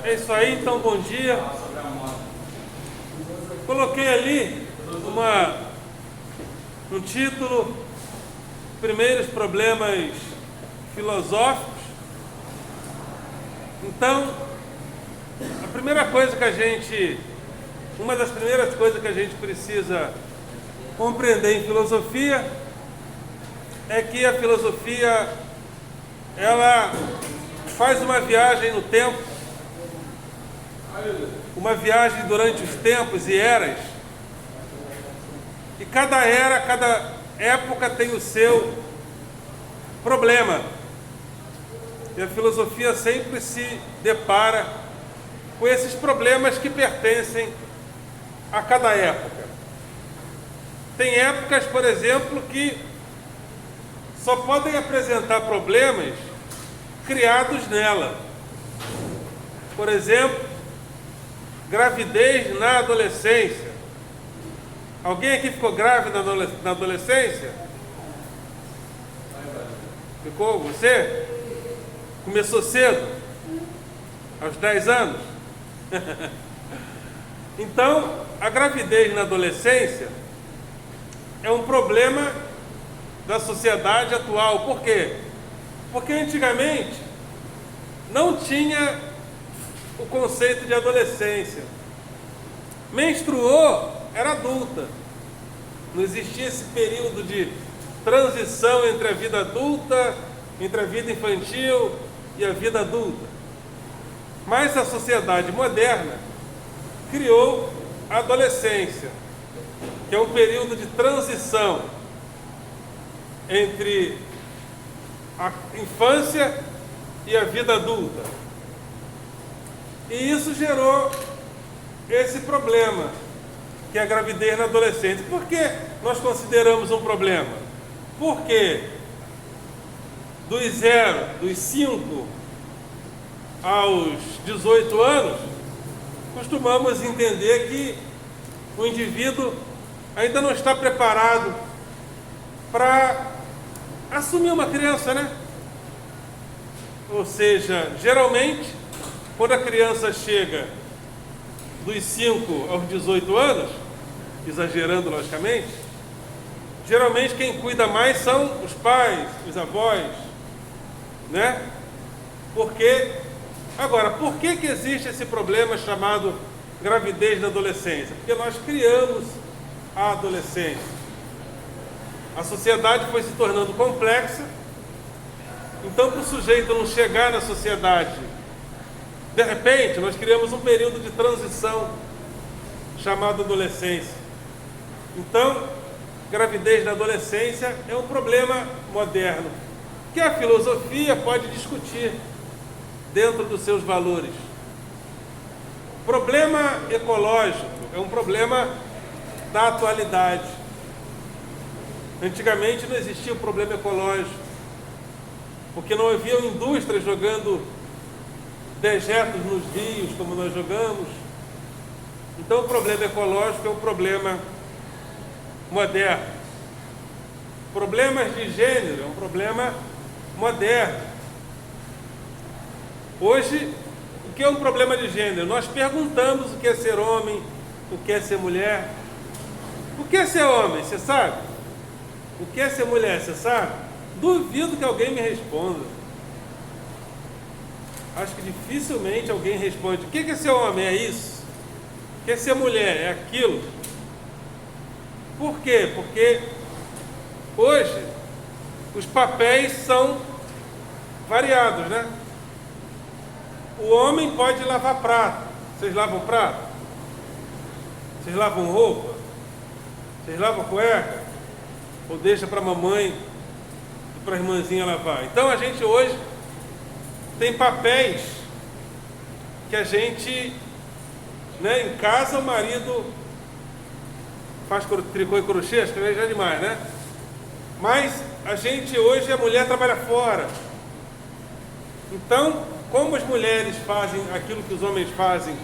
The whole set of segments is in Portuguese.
É isso aí, então, bom dia. Coloquei ali um título, primeiros problemas filosóficos. Então, uma das primeiras coisas que a gente precisa compreender em filosofia é que a filosofia, ela faz uma viagem no tempo, uma viagem durante os tempos e eras, e cada era, cada época tem o seu problema, e a filosofia sempre se depara com esses problemas que pertencem a cada época. Tem épocas, por exemplo, que só podem apresentar problemas criados nela. Por exemplo, gravidez na adolescência. Alguém aqui ficou grávida na adolescência? Ficou? Você? Começou cedo? Aos 10 anos? Então, a gravidez na adolescência é um problema da sociedade atual. Por quê? Porque antigamente não tinha o conceito de adolescência. Menstruou, era adulta. Não existia esse período de transição entre a vida adulta, entre a vida infantil e a vida adulta. Mas a sociedade moderna criou a adolescência, que é um período de transição entre a infância e a vida adulta. E isso gerou esse problema, que é a gravidez na adolescência. Por que nós consideramos um problema? Porque dos 5 aos 18 anos, costumamos entender que o indivíduo ainda não está preparado para assumir uma criança, né? Ou seja, geralmente, quando a criança chega dos 5 aos 18 anos, exagerando logicamente, geralmente quem cuida mais são os pais, os avós, né? Agora, por que existe esse problema chamado gravidez na adolescência? Porque nós criamos a adolescência. A sociedade foi se tornando complexa, então para o sujeito não chegar na sociedade, de repente, nós criamos um período de transição chamado adolescência. Então, gravidez na adolescência é um problema moderno, que a filosofia pode discutir dentro dos seus valores. Problema ecológico é um problema da atualidade. Antigamente não existia o problema ecológico, porque não havia indústrias jogando dejetos nos rios como nós jogamos. Então o problema ecológico é um problema moderno. Problemas de gênero é um problema moderno. Hoje, o que é um problema de gênero? Nós perguntamos o que é ser homem, o que é ser mulher. O que é ser homem, você sabe? O que é ser mulher, você sabe? Duvido que alguém me responda. Acho que dificilmente alguém responde. O que é ser homem? É isso. O que é ser mulher? É aquilo. Por quê? Porque hoje os papéis são variados, né? O homem pode lavar prato. Vocês lavam prato? Vocês lavam roupa? Vocês lavam cueca? Ou deixa para a mamãe e para a irmãzinha lavar? Então a gente hoje tem papéis que a gente, né, em casa o marido faz tricô e crochê, acho que já é demais, né? Mas a gente hoje, a mulher trabalha fora. Então, como as mulheres fazem aquilo que os homens fazem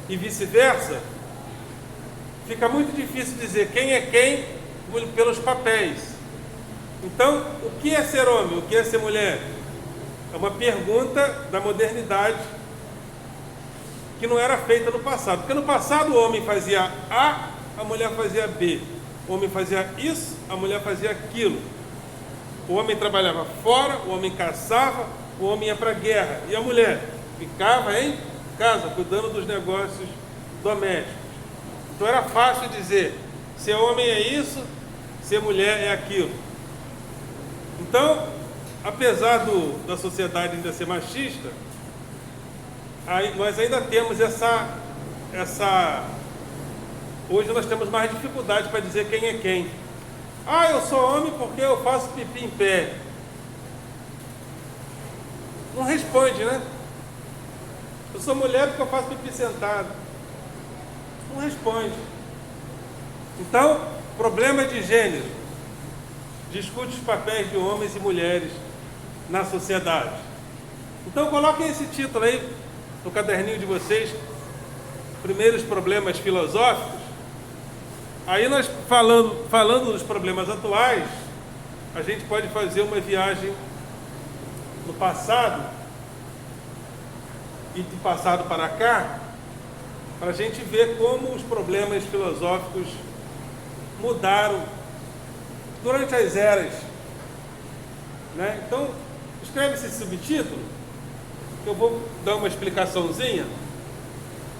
e vice-versa, fica muito difícil dizer quem é quem pelos papéis. Então, o que é ser homem? O que é ser mulher? É uma pergunta da modernidade que não era feita no passado. Porque no passado o homem fazia A mulher fazia B. O homem fazia isso, a mulher fazia aquilo. O homem trabalhava fora, o homem caçava, o homem ia para a guerra. E a mulher ficava em casa, cuidando dos negócios domésticos. Então era fácil dizer, se homem é isso, se mulher é aquilo. Então, apesar da sociedade ainda ser machista, nós ainda temos essa... Hoje nós temos mais dificuldade para dizer quem é quem. Eu sou homem porque eu faço pipi em pé. Não responde, né? Eu sou mulher porque eu faço pipi sentado. Não responde. Então, problema de gênero. Discute os papéis de homens e mulheres na sociedade. Então, coloquem esse título aí no caderninho de vocês. Primeiros problemas filosóficos. Aí nós, falando dos problemas atuais, a gente pode fazer uma viagem no passado e de passado para cá, para a gente ver como os problemas filosóficos mudaram durante as eras, né? Então, escreve esse subtítulo, que eu vou dar uma explicaçãozinha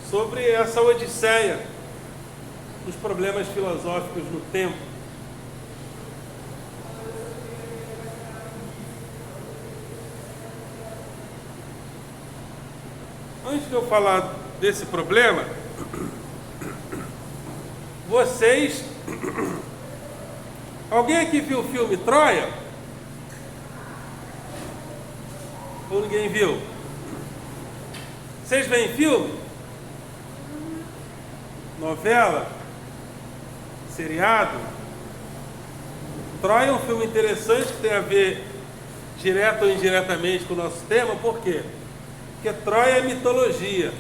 sobre essa odisseia dos problemas filosóficos no tempo. Antes de eu falar desse problema, vocês... Alguém aqui viu o filme Troia? Ou ninguém viu? Vocês veem filme? Novela? Seriado? Troia é um filme interessante que tem a ver direto ou indiretamente com o nosso tema. Por quê? Porque Troia é mitologia.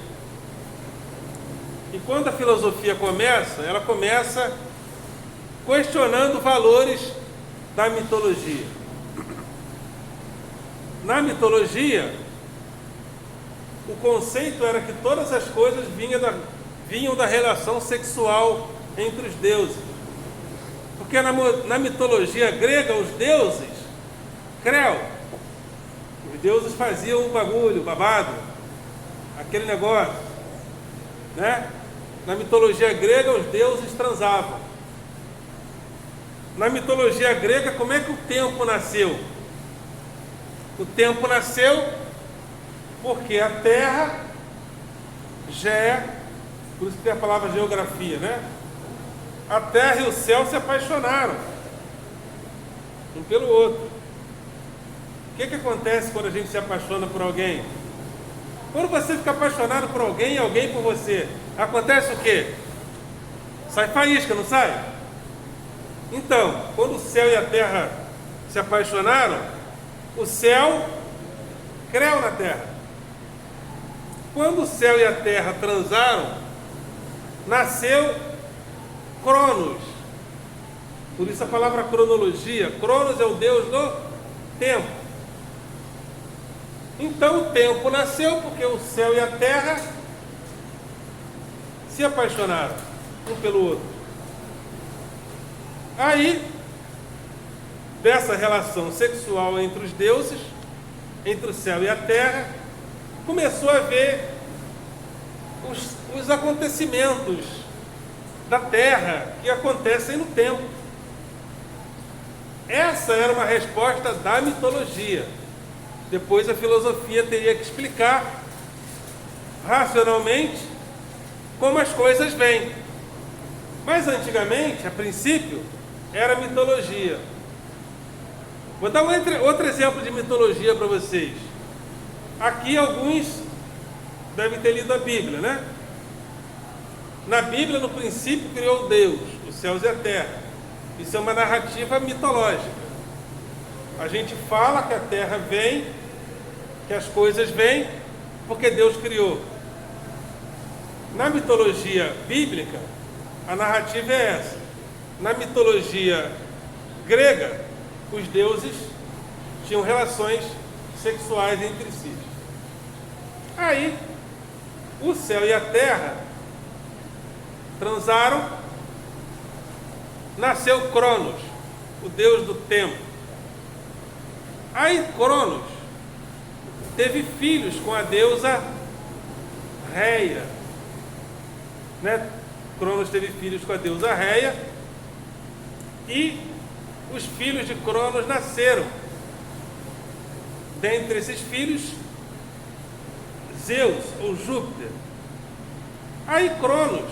E quando a filosofia começa, ela começa questionando valores da mitologia. Na mitologia, o conceito era que todas as coisas vinham da relação sexual entre os deuses. Porque na mitologia grega, os deuses, os deuses faziam um bagulho, babado, aquele negócio, né? Na mitologia grega, os deuses transavam. Na mitologia grega, como é que o tempo nasceu? O tempo nasceu porque a Terra por isso que tem a palavra geografia, né? A Terra e o céu se apaixonaram um pelo outro. O que acontece quando a gente se apaixona por alguém? Quando você fica apaixonado por alguém e alguém por você, acontece o quê? Sai faísca, não sai? Então, quando o céu e a terra se apaixonaram, o céu creu na terra. Quando o céu e a terra transaram, nasceu Cronos. Por isso a palavra cronologia. Cronos é o deus do tempo. Então o tempo nasceu porque o céu e a terra se apaixonaram um pelo outro. Aí, dessa relação sexual entre os deuses, entre o céu e a terra, começou a haver os acontecimentos da terra que acontecem no tempo. Essa era uma resposta da mitologia. Depois a filosofia teria que explicar racionalmente como as coisas vêm. Mas antigamente, a princípio, era mitologia. Vou dar outro exemplo de mitologia para vocês. Aqui alguns devem ter lido a Bíblia, né? Na Bíblia, no princípio, criou Deus, os céus e a terra. Isso é uma narrativa mitológica. A gente fala que a terra vem, que as coisas vêm, porque Deus criou. Na mitologia bíblica, a narrativa é essa. Na mitologia grega, os deuses tinham relações sexuais entre si. Aí, o céu e a terra transaram, nasceu Cronos, o deus do tempo. Aí Cronos teve filhos com a deusa Reia, né? Cronos teve filhos com a deusa Reia, e os filhos de Cronos nasceram. Dentre esses filhos, Zeus ou Júpiter. Aí Cronos,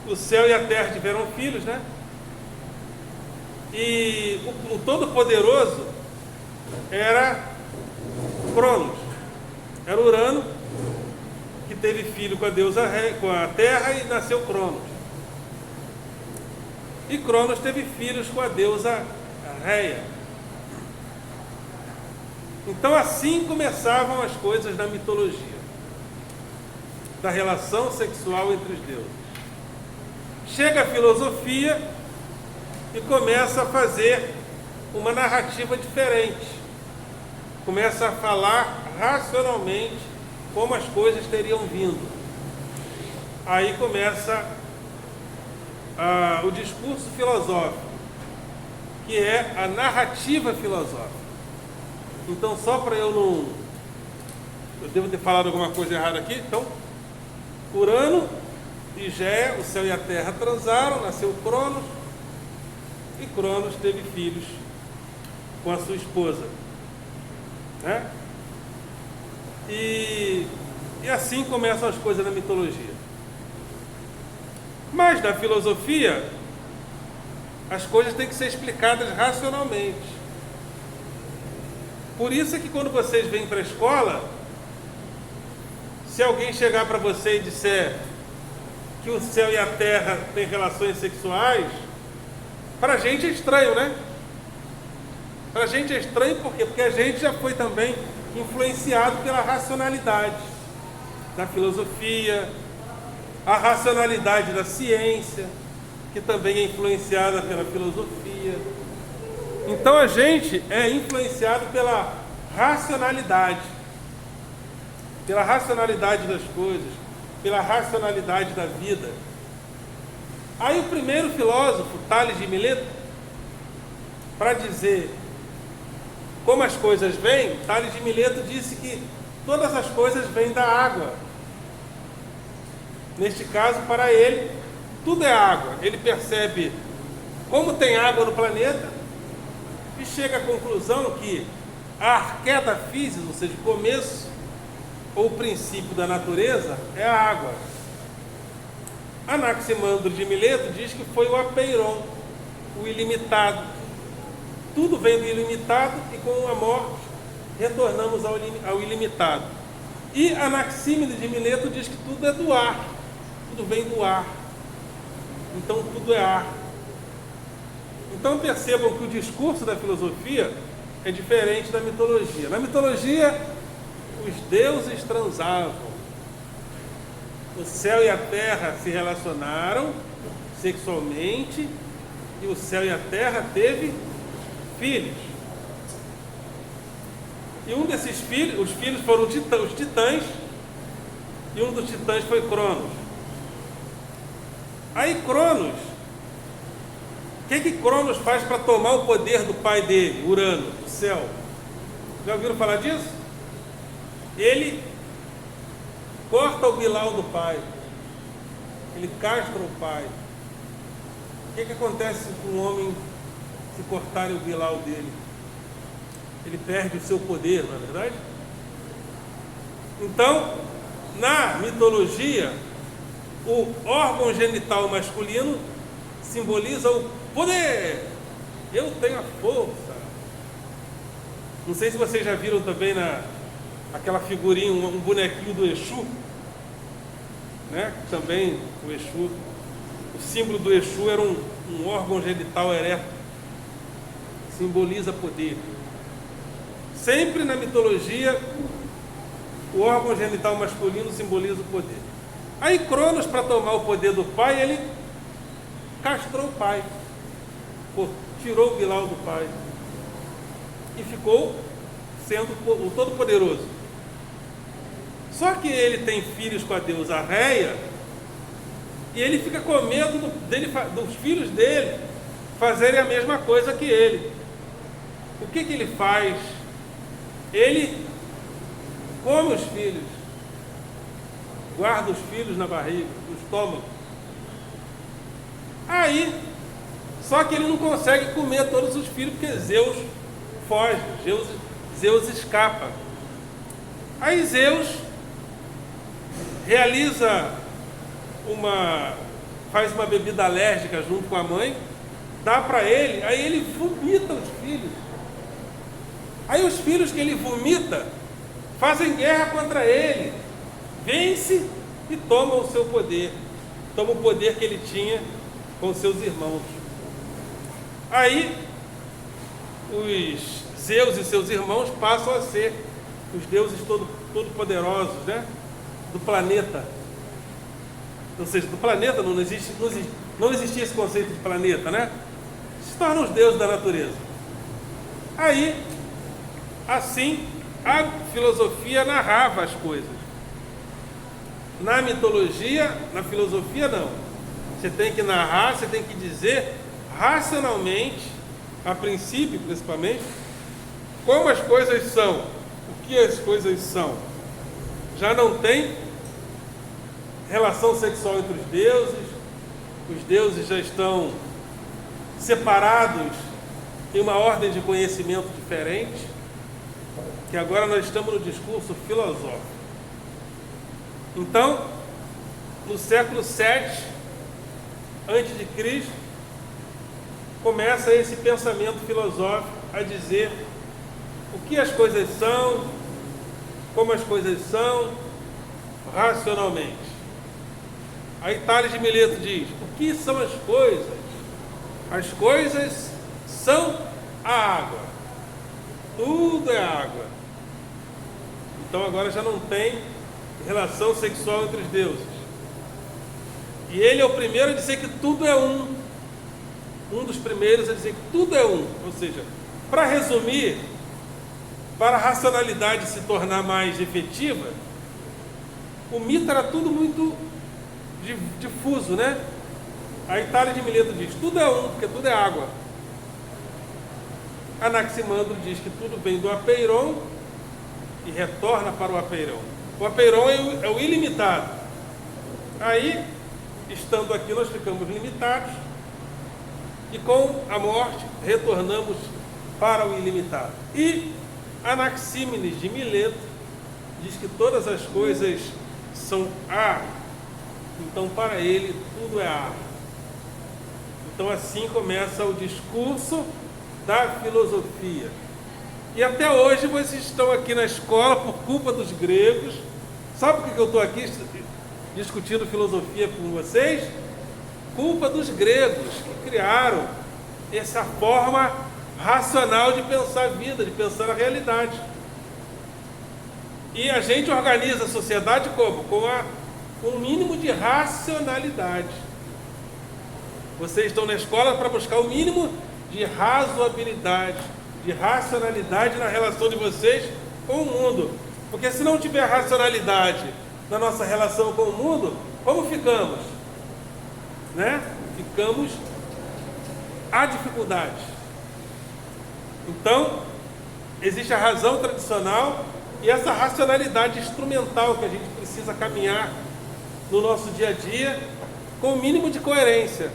o céu e a terra tiveram filhos, né? E o Todo-Poderoso era Cronos, era Urano, que teve filho com a deusa Reia, com a terra, e nasceu Cronos. E Cronos teve filhos com a deusa Reia. Então assim começavam as coisas da mitologia, da relação sexual entre os deuses. Chega a filosofia e começa a fazer uma narrativa diferente. Começa a falar racionalmente como as coisas teriam vindo. Aí começa o discurso filosófico, que é a narrativa filosófica. Então, só para eu devo ter falado alguma coisa errada aqui. Então, Urano e Géia, o céu e a terra transaram, nasceu Cronos, e Cronos teve filhos com a sua esposa, né? E assim começam as coisas na mitologia. Mas na filosofia, as coisas têm que ser explicadas racionalmente. Por isso é que quando vocês vêm para a escola, se alguém chegar para você e disser que o céu e a terra têm relações sexuais, para a gente é estranho, né? Para a gente é estranho por quê? Porque a gente já foi também influenciado pela racionalidade da filosofia, a racionalidade da ciência, que também é influenciada pela filosofia. Então a gente é influenciado pela racionalidade das coisas, pela racionalidade da vida. Aí o primeiro filósofo, Tales de Mileto, para dizer como as coisas vêm, Tales de Mileto disse que todas as coisas vêm da água. Neste caso, para ele, tudo é água. Ele percebe como tem água no planeta e chega à conclusão que a arqueda física, ou seja, o começo ou o princípio da natureza, é a água. Anaximandro de Mileto diz que foi o apeiron, o ilimitado. Tudo vem do ilimitado e com a morte retornamos ao ilimitado. E Anaxímenes de Mileto diz que tudo é do ar, tudo vem do ar. Então tudo é ar. Então percebam que o discurso da filosofia é diferente da mitologia. Na mitologia, os deuses transavam. O céu e a terra se relacionaram sexualmente e o céu e a terra teve filhos. E um desses filhos, os filhos foram os titãs, e um dos titãs foi Cronos. Aí Cronos, o que Cronos faz para tomar o poder do pai dele, Urano, do céu? Já ouviram falar disso? Ele corta o bilau do pai, ele castra o pai. O que acontece com um homem se cortarem o bilau dele? Ele perde o seu poder, não é verdade? Então, na mitologia, o órgão genital masculino simboliza o poder. Eu tenho a força. Não sei se vocês já viram também aquela figurinha, um bonequinho do Exu, né? Também o Exu, o símbolo do Exu era um órgão genital ereto, simboliza poder. Sempre na mitologia, o órgão genital masculino simboliza o poder. Aí Cronos, para tomar o poder do pai, ele castrou o pai, tirou o bilau do pai. e ficou sendo o Todo-Poderoso. Só que ele tem filhos com a deusa Réia, e ele fica com medo dos filhos dele fazerem a mesma coisa que ele. O que ele faz? Ele come os filhos, guarda os filhos na barriga, no estômago. Aí, só que ele não consegue comer todos os filhos, porque Zeus foge, Zeus escapa. Aí Zeus faz uma bebida alérgica junto com a mãe, dá para ele, aí ele vomita os filhos. Aí os filhos que ele vomita fazem guerra contra ele, vence e toma o seu poder, toma o poder que ele tinha com seus irmãos. Aí os Zeus e seus irmãos passam a ser os deuses todo-poderosos, né? Do planeta. Ou seja, do planeta não existia esse conceito de planeta, né? Se tornam os deuses da natureza. Aí, assim, a filosofia narrava as coisas. Na mitologia, na filosofia não. Você tem que narrar, você tem que dizer racionalmente, a princípio principalmente, como as coisas são, o que as coisas são. Já não tem relação sexual entre os deuses já estão separados em uma ordem de conhecimento diferente, que agora nós estamos no discurso filosófico. Então, no século VII a.C., começa esse pensamento filosófico a dizer o que as coisas são, como as coisas são, racionalmente. Aí Tales de Mileto diz: o que são as coisas? As coisas são a água. Tudo é água. Então agora já não tem relação sexual entre os deuses. E ele é o primeiro a dizer que tudo é um. Um dos primeiros a dizer que tudo é um. Ou seja, para resumir, para a racionalidade se tornar mais efetiva, o mito era tudo muito difuso, né? Aí Tales de Mileto diz: tudo é um, porque tudo é água. Anaximandro diz que tudo vem do apeiron e retorna para o apeiron. O apeiron é o ilimitado. Aí, estando aqui, nós ficamos limitados e com a morte retornamos para o ilimitado. E Anaxímenes de Mileto diz que todas as coisas são ar, então para ele tudo é ar. Então assim começa o discurso da filosofia. E até hoje vocês estão aqui na escola por culpa dos gregos. Sabe por que eu estou aqui discutindo filosofia com vocês? Culpa dos gregos, que criaram essa forma racional de pensar a vida, de pensar a realidade. E a gente organiza a sociedade como? Com um mínimo de racionalidade. Vocês estão na escola para buscar o mínimo de razoabilidade, de racionalidade na relação de vocês com o mundo. Porque se não tiver racionalidade na nossa relação com o mundo, como ficamos? Né? Ficamos à dificuldade. Então, existe a razão tradicional e essa racionalidade instrumental que a gente precisa caminhar no nosso dia a dia com o mínimo de coerência.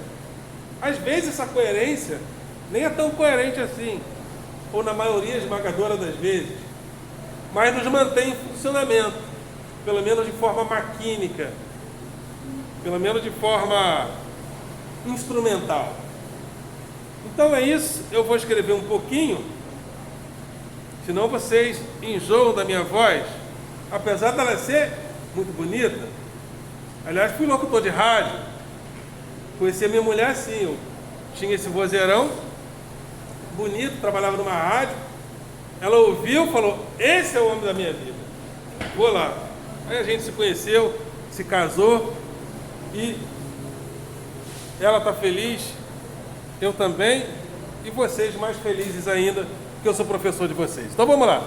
Às vezes essa coerência nem é tão coerente assim, ou na maioria esmagadora das vezes, mas nos mantém em funcionamento, pelo menos de forma maquínica, pelo menos de forma instrumental. Então é isso, eu vou escrever um pouquinho, senão vocês enjoam da minha voz, apesar dela ser muito bonita. Aliás, fui locutor de rádio, conheci a minha mulher assim, eu tinha esse vozeirão bonito, trabalhava numa rádio, ela ouviu e falou: esse é o homem da minha vida, vou lá. Aí a gente se conheceu, se casou e ela está feliz, eu também, e vocês mais felizes ainda porque eu sou professor de vocês. Então vamos lá.